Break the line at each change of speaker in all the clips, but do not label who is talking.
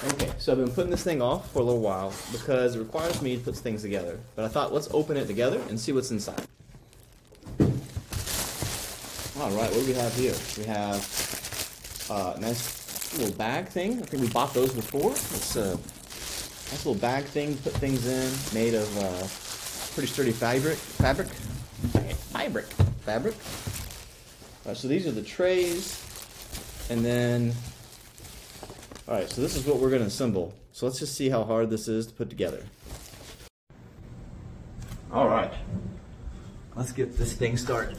Okay, so I've been putting this thing off for a little while because it requires me to put things together. But I thought, let's open it together and see what's inside. All right, what do we have here? We have a nice little bag thing. I think we bought those before. It's a nice little bag thing, put things in, made of pretty sturdy fabric. So these are the trays, and then, all right, so this is what we're gonna assemble. So let's just see how hard this is to put together. All right, let's get this thing started.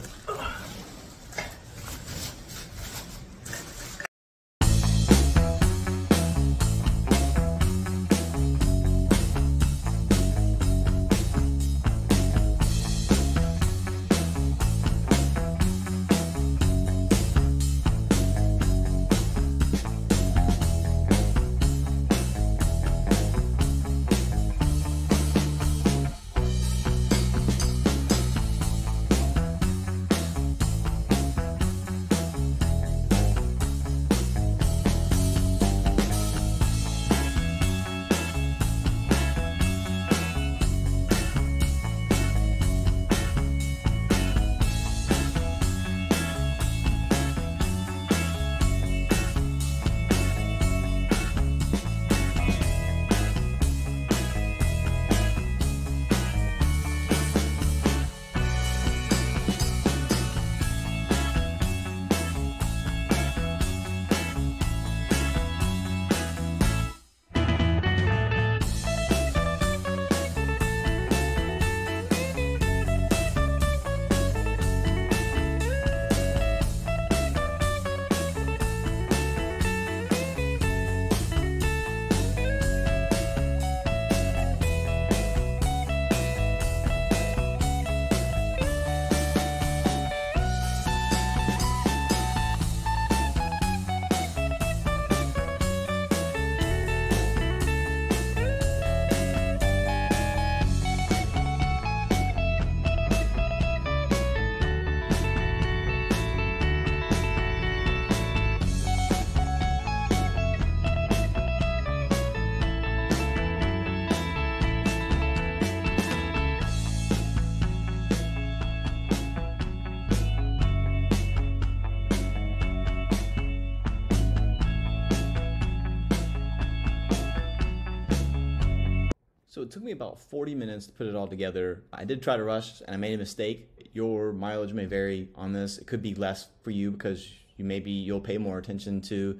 So it took me about 40 minutes to put it all together. I did try to rush and I made a mistake. Your mileage may vary on this. It could be less for you because you'll pay more attention to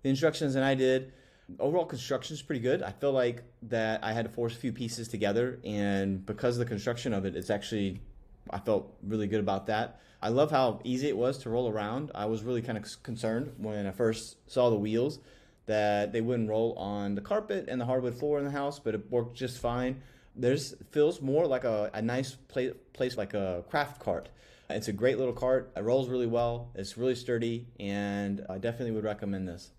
the instructions than I did. Overall construction is pretty good. I feel like that I had to force a few pieces together, and because of the construction of it, I felt really good about that. I love how easy it was to roll around. I was really kind of concerned when I first saw the wheels that they wouldn't roll on the carpet and the hardwood floor in the house, but it worked just fine. Feels more like a nice place like a craft cart. It's a great little cart. It rolls really well. It's really sturdy, and I definitely would recommend this.